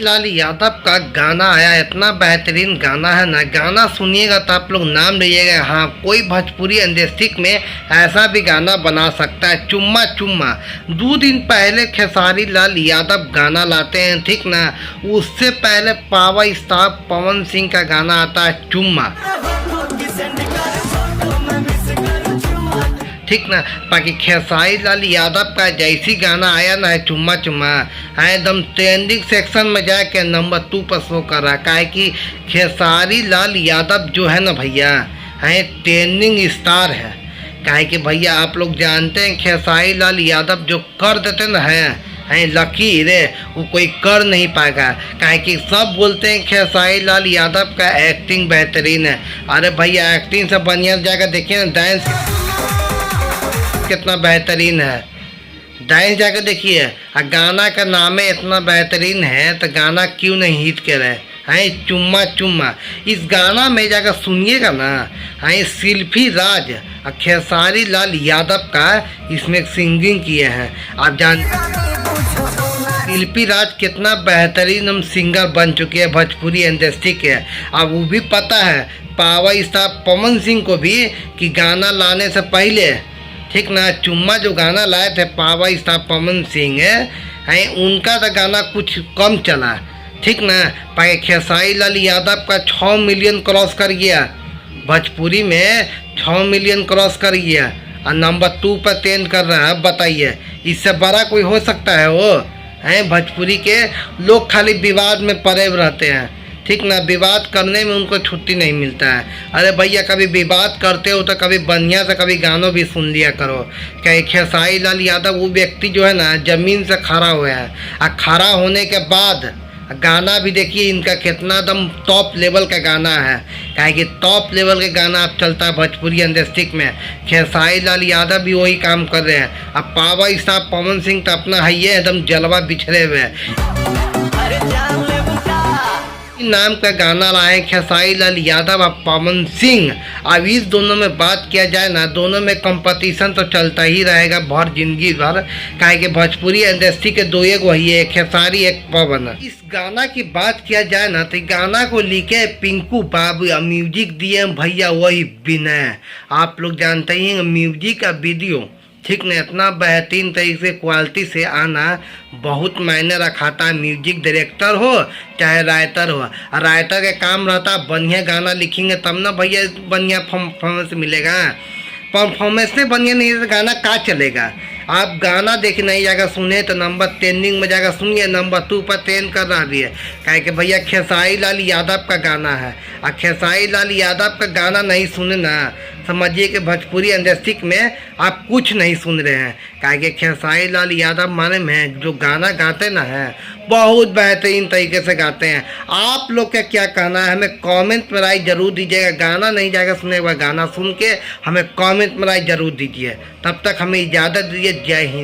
लाल यादव का गाना आया, इतना बेहतरीन गाना है ना। गाना सुनिएगा तो आप लोग नाम लीजिएगा, हाँ कोई भोजपुरी इंडस्ट्री में ऐसा भी गाना बना सकता है। चुम्मा चुम्मा 2 दिन पहले खेसारी लाल यादव गाना लाते हैं, ठीक ना। उससे पहले पावर स्टार पवन सिंह का गाना आता है चुम्मा, ठीक ना। बाकी खेसारी लाल यादव का जैसी गाना आया ना है चुम्मा चुम्मा, है एकदम ट्रेंडिंग सेक्शन में जाके नंबर 2 पर शो कर रहा है। काहे कि खेसारी लाल यादव जो है ना भैया, है ट्रेंडिंग स्टार है। काहे कि भैया आप लोग जानते हैं खेसारी लाल यादव जो कर देते ना है लकी रे, वो कोई कर नहीं पाएगा। काहे कि सब बोलते हैं खेसारी लाल यादव का एक्टिंग बेहतरीन है। अरे भैया एक्टिंग से बढ़िया जाकर देखिए ना, डांस कितना बेहतरीन है, डांस जाकर देखिए। गाना का नाम है इतना बेहतरीन है तो गाना क्यों नहीं हिट कर रहे हैं। चुम्मा चुम्मा इस गाना में जाकर सुनिएगा ना, है शिल्पी राज और खेसारी लाल यादव का इसमें सिंगिंग किए हैं। आप जानते शिल्पी राज कितना बेहतरीन हम सिंगर बन चुके हैं भोजपुरी इंडस्ट्री के। अब वो भी पता है पावर स्टार पवन सिंह को भी कि गाना लाने से पहले, ठीक ना, चुम्मा जो गाना लाए थे पावर स्टार पवन सिंह है उनका तो गाना कुछ कम चला, ठीक ना। पाए खेसारी लाल यादव का 6 मिलियन क्रॉस कर गया, भोजपुरी में 6 मिलियन क्रॉस कर गया और नंबर 2 पर ट्रेंड कर रहा है। बताइए इससे बड़ा कोई हो सकता है? वो हैं भोजपुरी के लोग खाली विवाद में पड़े रहते हैं, ठीक ना। विवाद करने में उनको छुट्टी नहीं मिलता है। अरे भैया कभी विवाद करते हो तो कभी बढ़िया से कभी गानों भी सुन लिया करो। क्या खेसारी लाल यादव वो व्यक्ति जो है ना जमीन से खड़ा हुआ है, और खड़ा होने के बाद गाना भी देखिए इनका कितना एकदम टॉप लेवल का गाना है। काहे कि टॉप लेवल के गाना अब चलता है भोजपुरी इंडस्ट्री में। खेसारी लाल यादव भी वही काम कर रहे हैं। अब पावर स्टार पवन सिंह तो अपना है एकदम जलवा बिछड़े हुए हैं। नाम का गाना लाए खेसारी लाल यादव और पवन सिंह। अब इस दोनों में बात किया जाए ना, दोनों में कंपटीशन तो चलता ही रहेगा भर जिंदगी भर। काहे कि भोजपुरी इंडस्ट्री के 2 एक वही है, खेसारी एक पवन। इस गाना की बात किया जाए ना तो गाना को लिखे पिंकू बाबू और म्यूजिक दिए भैया वही विनय। आप लोग जानते ही हैं म्यूजिक का वीडियो, ठीक ना, इतना बेहतरीन तरीके से क्वालिटी से आना बहुत मायने रखाता है। म्यूजिक डायरेक्टर हो चाहे राइटर हो, राइटर का काम रहता है बढ़िया गाना लिखेंगे तब ना भैया बढ़िया परफॉर्मेंस मिलेगा। परफॉर्मेंस से बढ़िया नहीं तो गाना का चलेगा। आप गाना देखिए नहीं जाकर सुने तो नंबर ट्रेंडिंग में जाकर सुनिए, नंबर 2 पर ट्रेंड कर रहा भी है। काहे कि भैया खेसारी लाल यादव का गाना है, और खेसारी लाल यादव का गाना नहीं सुने ना समझिए कि भोजपुरी इंडस्ट्री में आप कुछ नहीं सुन रहे हैं। काहे कि खेसारी लाल यादव माने में जो गाना गाते ना है बहुत बेहतरीन तरीके से गाते हैं। आप लोग का क्या कहना है हमें कमेंट में राय जरूर दीजिएगा। गाना नहीं जाएगा सुने हुआ, गाना सुन के हमें कमेंट में राय जरूर दीजिए। तब तक हमें इजाज़त दीजिए। जय हिंद।